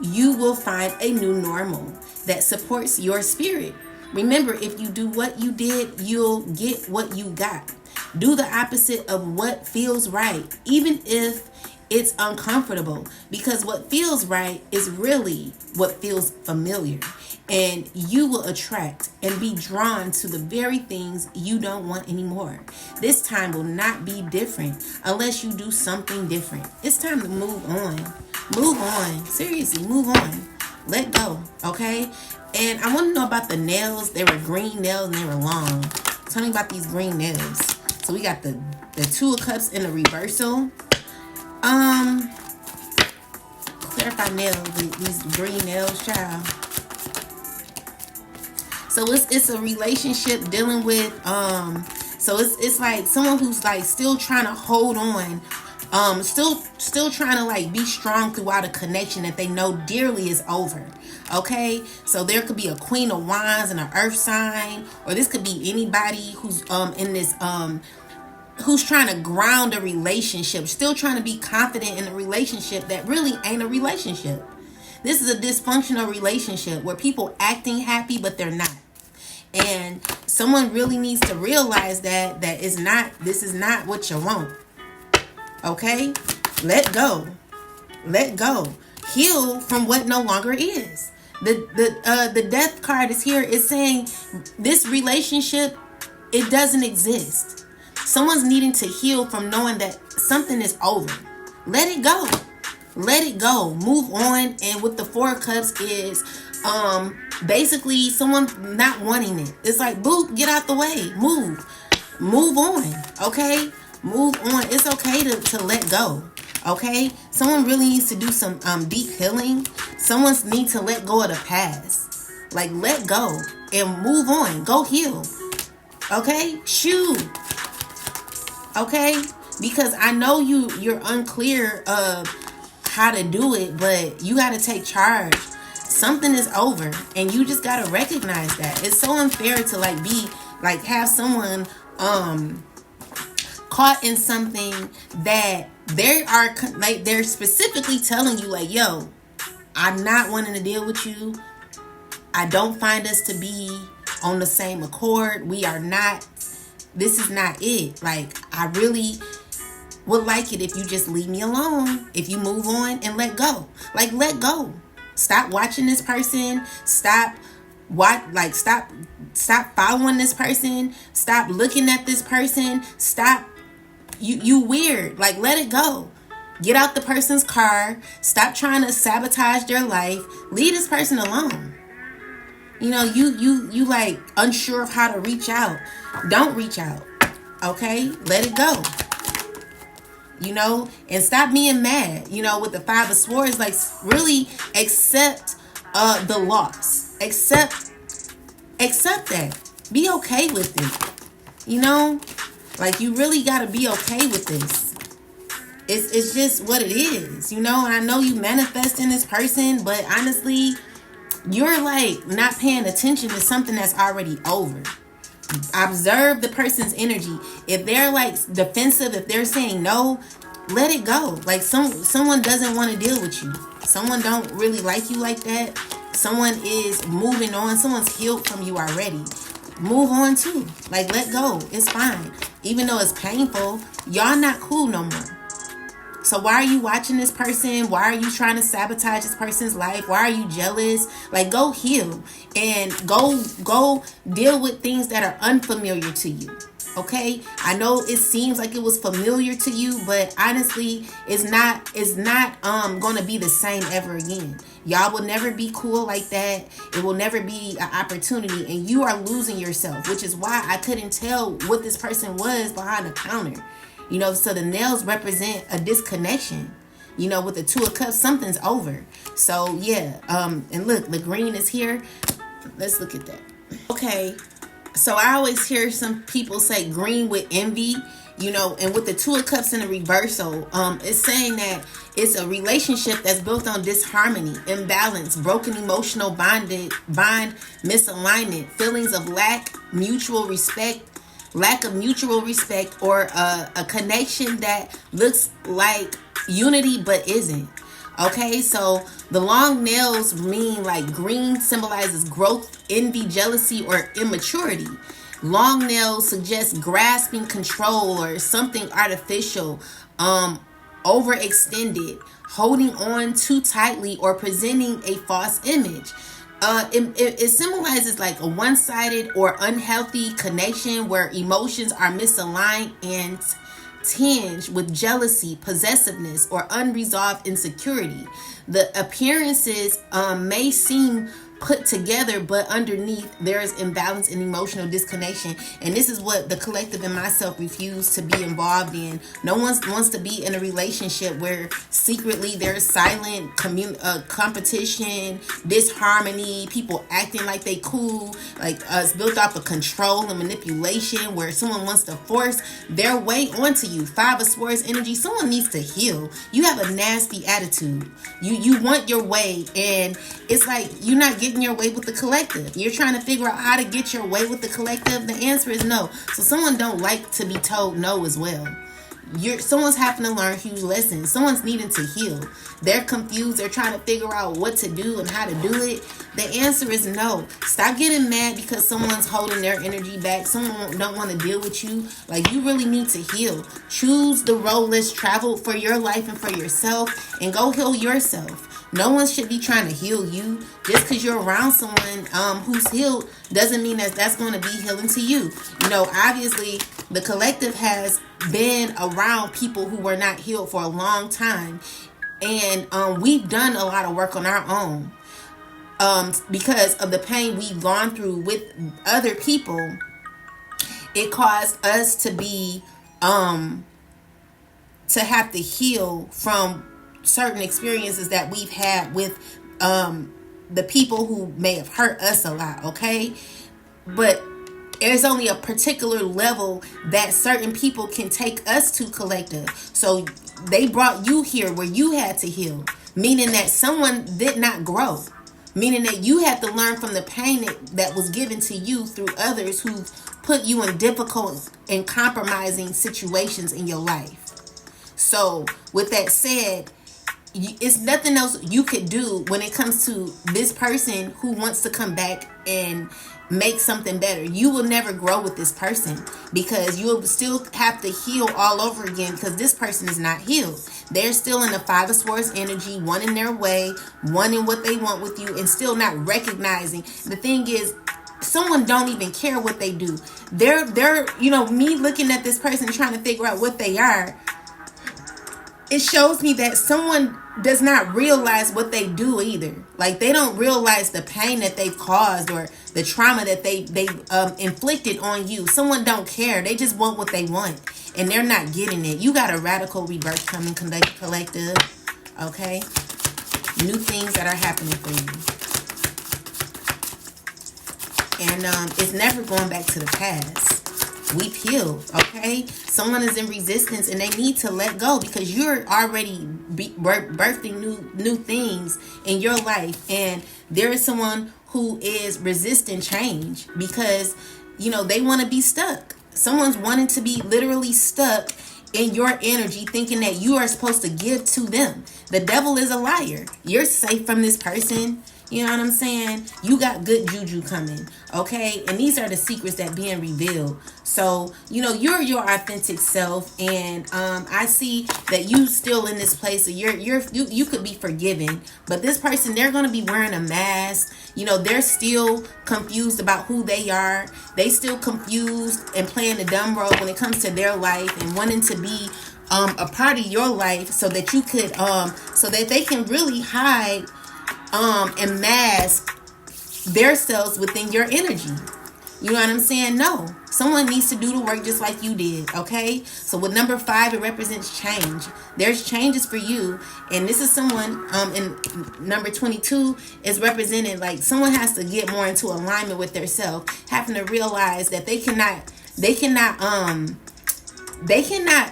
you will find a new normal that supports your spirit. Remember, if you do what you did, you'll get what you got. Do the opposite of what feels right, even if it's uncomfortable, because what feels right is really what feels familiar, and you will attract and be drawn to the very things you don't want anymore. This time will not be different unless you do something different. It's time to move on. Move on. Seriously, move on. Let go, okay? And I want to know about the nails. They were green nails and they were long. Tell me about these green nails. So we got the Two of Cups in the reversal. Clarify nails, these green nails, child. So it's a relationship dealing with so it's like someone who's like still trying to hold on, still trying to like be strong throughout a connection that they know dearly is over. Okay, so there could be a Queen of Wands and an Earth sign, or this could be anybody who's in this who's trying to ground a relationship, still trying to be confident in a relationship that really ain't a relationship. This is a dysfunctional relationship where people acting happy but they're not. And someone really needs to realize that this is not what you want. Okay? Let go. Let go. Heal from what no longer is. The death card is here. It's saying this relationship, it doesn't exist. Someone's needing to heal from knowing that something is over. Let it go. Let it go. Move on. And with the Four of Cups is basically someone not wanting it. It's like, boop, get out the way. Move on. Okay? Move on. It's okay to let go. Okay? Someone really needs to do some deep healing. Someone needs to let go of the past. Like, let go and move on. Go heal. Okay? Shoot. Okay? Because I know you're unclear of how to do it, but you got to take charge. Something is over, and you just got to recognize that. It's so unfair to have someone caught in something that they're specifically telling you like, yo, I'm not wanting to deal with you. I don't find us to be on the same accord. We are not. This is not it. Like, I really would like it if you just leave me alone. If you move on and let go. Like, let go. Stop watching this person. Stop following this person. Stop looking at this person. Stop. You weird. Like, let it go. Get out the person's car. Stop trying to sabotage their life. Leave this person alone. You know, you like unsure of how to reach out. Don't reach out. Okay? Let it go. You know, and stop being mad. You know, with the Five of Swords, like, really accept the loss. Accept that. Be okay with it. You know, like, you really gotta be okay with this. It's just what it is. You know, and I know you manifesting this person, but honestly, you're like not paying attention to something that's already over. Observe the person's energy. If they're like defensive, if they're saying no, let it go. Like, someone doesn't want to deal with you. Someone don't really like you like that. Someone is moving on. Someone's healed from you already. move on too. Like, let go. It's fine. Even though it's painful, y'all not cool no more. So why are you watching this person? Why are you trying to sabotage this person's life? Why are you jealous? Like, go heal and go deal with things that are unfamiliar to you. Okay? I know it seems like it was familiar to you, but honestly, it's not going to be the same ever again. Y'all will never be cool like that. It will never be an opportunity, and you are losing yourself, which is why I couldn't tell what this person was behind the counter. You know, so the nails represent a disconnection. You know, with the Two of Cups, something's over. So yeah, and look, the green is here. Let's look at that. Okay, so I always hear some people say green with envy. You know, and with the Two of Cups in the reversal, it's saying that it's a relationship that's built on disharmony, imbalance, broken emotional bond, misalignment, feelings of lack of mutual respect, or a connection that looks like unity but isn't. Okay, so the long nails mean like green symbolizes growth, envy, jealousy, or immaturity. Long nails suggest grasping control or something artificial, overextended, holding on too tightly, or presenting a false image. It symbolizes like a one-sided or unhealthy connection where emotions are misaligned and tinged with jealousy, possessiveness, or unresolved insecurity. The appearances may seem put together, but underneath there is imbalance and emotional disconnection. And this is what the collective and myself refuse to be involved in. No one wants to be in a relationship where secretly there's silent competition, disharmony, people acting like they cool, like it's built off of control and manipulation, where someone wants to force their way onto you. Five of Swords energy. Someone needs to heal. You have a nasty attitude. You want your way, and it's like you're not getting your way with the collective. You're trying to figure out how to get your way with the collective. The answer is no. So someone don't like to be told no as well. Someone's having to learn huge lessons. Someone's needing to heal. They're confused. They're trying to figure out what to do and how to do it. The answer is no. Stop getting mad because someone's holding their energy back. Someone don't want to deal with you. Like, you really need to heal. Choose the road less traveled for your life and for yourself, and go heal yourself. No one should be trying to heal you. Just because you're around someone who's healed doesn't mean that that's going to be healing to you. You know, obviously, the collective has been around people who were not healed for a long time. And we've done a lot of work on our own. Because of the pain we've gone through with other people, it caused us to be, to have to heal from certain experiences that we've had with the people who may have hurt us a lot, okay? But there's only a particular level that certain people can take us to, collective. So they brought you here where you had to heal, meaning that someone did not grow, meaning that you had to learn from the pain that was given to you through others who put you in difficult and compromising situations in your life. So with that said, it's nothing else you could do when it comes to this person who wants to come back and make something better. You will never grow with this person because you'll still have to heal all over again, because this person is not healed. They're still in the Five of Swords energy, wanting their way, wanting what they want with you, and still not recognizing. The thing is, someone don't even care what they do. They're you know, me looking at this person trying to figure out what they are, it shows me that someone does not realize what they do either. Like, they don't realize the pain that they caused or the trauma that they inflicted on you. Someone don't care. They just want what they want, and they're not getting it. You got a radical rebirth coming, collective. Okay? New things that are happening for you. And it's never going back to the past. We've healed, okay? Someone is in resistance and they need to let go, because you're already birthing new things in your life, and there is someone who is resisting change because, you know, they want to be stuck. Someone's wanting to be literally stuck in your energy, thinking that you are supposed to give to them. The devil is a liar. You're safe from this person. You know what I'm saying? You got good juju coming, okay? And these are the secrets that being revealed. So, you're your authentic self, and I see that you still in this place. So you could be forgiven, but this person, they're gonna be wearing a mask. They're still confused about who they are. They still confused and playing the dumb role when it comes to their life and wanting to be a part of your life, so that you could so that they can really hide and mask themselves within your energy. You know what I'm saying? No. Someone needs to do the work just like you did, okay? So with number 5, it represents change. There's changes for you. And this is someone, in number 22, is represented like someone has to get more into alignment with their self, having to realize that they cannot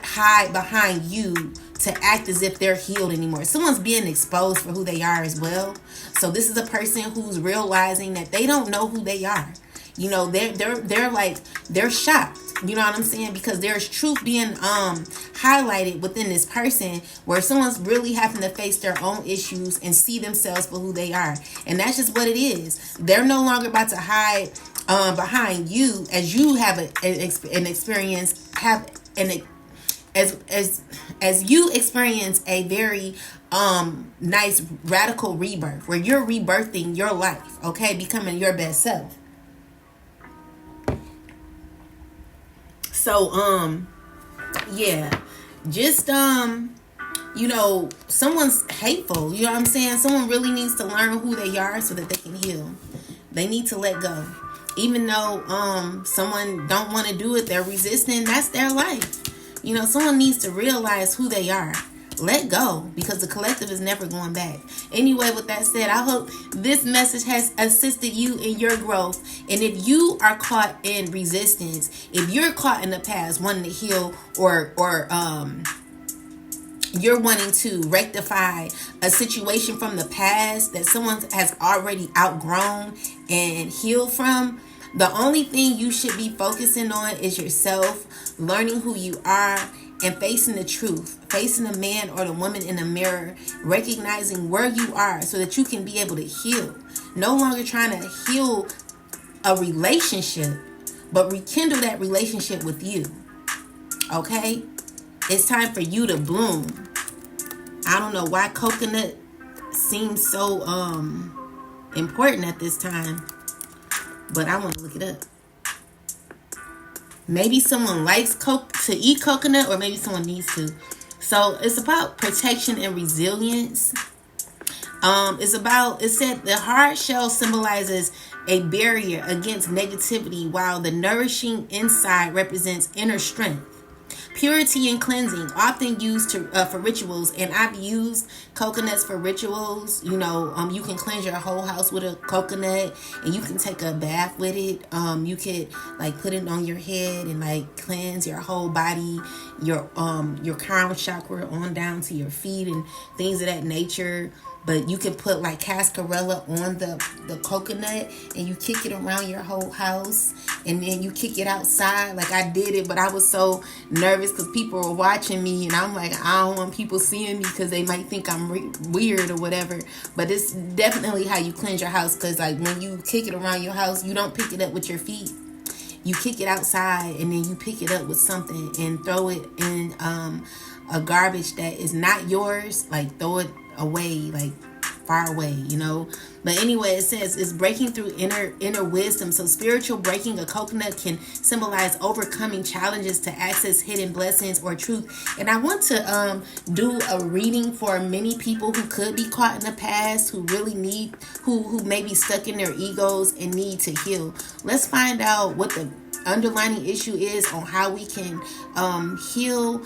hide behind you to act as if they're healed anymore. Someone's being exposed for who they are as well. So this is a person who's realizing that they don't know who they are. They're shocked. You know what I'm saying? Because there's truth being highlighted within this person, where someone's really having to face their own issues and see themselves for who they are. And that's just what it is. They're no longer about to hide behind you, as you have an experience, as you experience a very nice radical rebirth, where you're rebirthing your life, okay, becoming your best self. So yeah, just someone's hateful. You know what I'm saying? Someone really needs to learn who they are so that they can heal. They need to let go. Even though someone don't want to do it, they're resisting, that's their life. Someone needs to realize who they are. Let go, because the collective is never going back. Anyway, with that said, I hope this message has assisted you in your growth. And if you are caught in resistance, if you're caught in the past wanting to heal, or you're wanting to rectify a situation from the past that someone has already outgrown and healed from, the only thing you should be focusing on is yourself, learning who you are, and facing the truth, facing the man or the woman in the mirror, recognizing where you are so that you can be able to heal. No longer trying to heal a relationship, but rekindle that relationship with you. Okay? It's time for you to bloom. I don't know why coconut seems so important at this time, but I want to look it up. Maybe someone likes to eat coconut, or maybe someone needs to. So it's about protection and resilience. It said the hard shell symbolizes a barrier against negativity, while the nourishing inside represents inner strength. Purity and cleansing, often used for rituals, and I've used coconuts for rituals. You can cleanse your whole house with a coconut, and you can take a bath with it. You could put it on your head and cleanse your whole body, your crown chakra on down to your feet and things of that nature. But you can put cascarilla on the coconut, and you kick it around your whole house, and then you kick it outside. I did it, but I was so nervous because people were watching me, and I'm like, I don't want people seeing me because they might think I'm weird or whatever. But it's definitely how you cleanse your house, because when you kick it around your house, you don't pick it up with your feet. You kick it outside, and then you pick it up with something and throw it in a garbage that is not yours. Throw it away, far away, But anyway, it says it's breaking through inner wisdom. So spiritual breaking a coconut can symbolize overcoming challenges to access hidden blessings or truth. And I want to do a reading for many people who could be caught in the past, who really need, who may be stuck in their egos and need to heal. Let's find out what the underlying issue is on how we can heal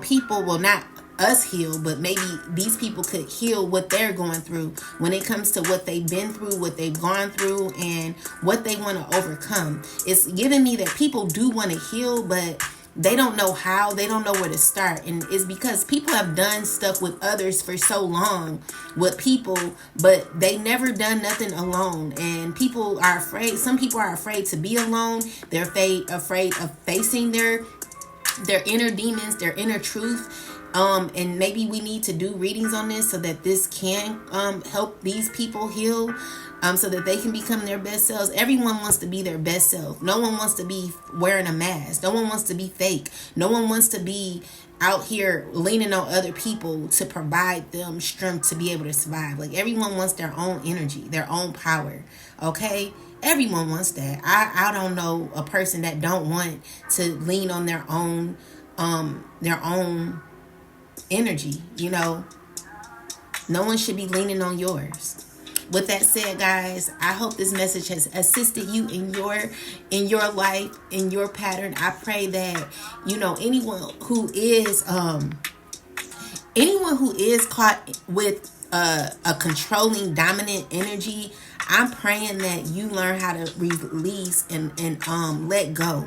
people. Well, not us heal, but maybe these people could heal what they're going through when it comes to what they've been through, what they've gone through, and what they want to overcome. It's giving me that people do want to heal, but they don't know how. They don't know where to start. And it's because people have done stuff with others for so long with people, but they never done nothing alone. And people are afraid. Some people are afraid to be alone. They're afraid of facing their inner demons, their inner truth. And maybe we need to do readings on this so that this can help these people heal, so that they can become their best selves. Everyone wants to be their best self. No one wants to be wearing a mask. No one wants to be fake. No one wants to be out here leaning on other people to provide them strength to be able to survive. Like, everyone wants their own energy, their own power. Okay? Everyone wants that. I don't know a person that don't want to lean on their own energy. You know, no one should be leaning on yours. With that said, guys, I hope this message has assisted you in your life, in your pattern. I pray that, you know, anyone who is caught with a controlling, dominant energy, I'm praying that you learn how to release and let go.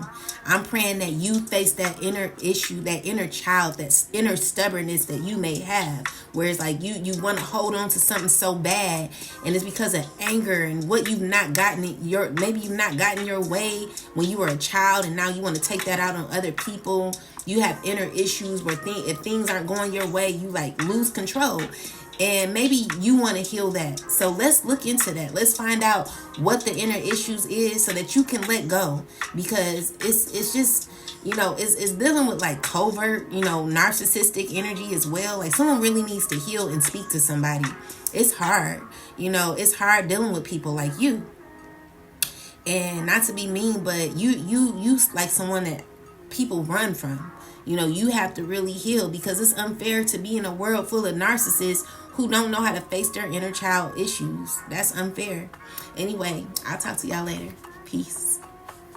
I'm praying that you face that inner issue, that inner child, that inner stubbornness that you may have, where it's like you want to hold on to something so bad, and it's because of anger and what you've not gotten maybe you've not gotten your way when you were a child, and now you want to take that out on other people. You have inner issues where if things aren't going your way, you like lose control. And maybe you want to heal that. So let's look into that. Let's find out what the inner issues is so that you can let go. Because it's just, you know, it's dealing with like covert, you know, narcissistic energy as well. Like, someone really needs to heal and speak to somebody. It's hard. You know, it's hard dealing with people like you. And not to be mean, but you like someone that people run from. You know, you have to really heal, because it's unfair to be in a world full of narcissists who don't know how to face their inner child issues. That's unfair. Anyway, I'll talk to y'all later. Peace.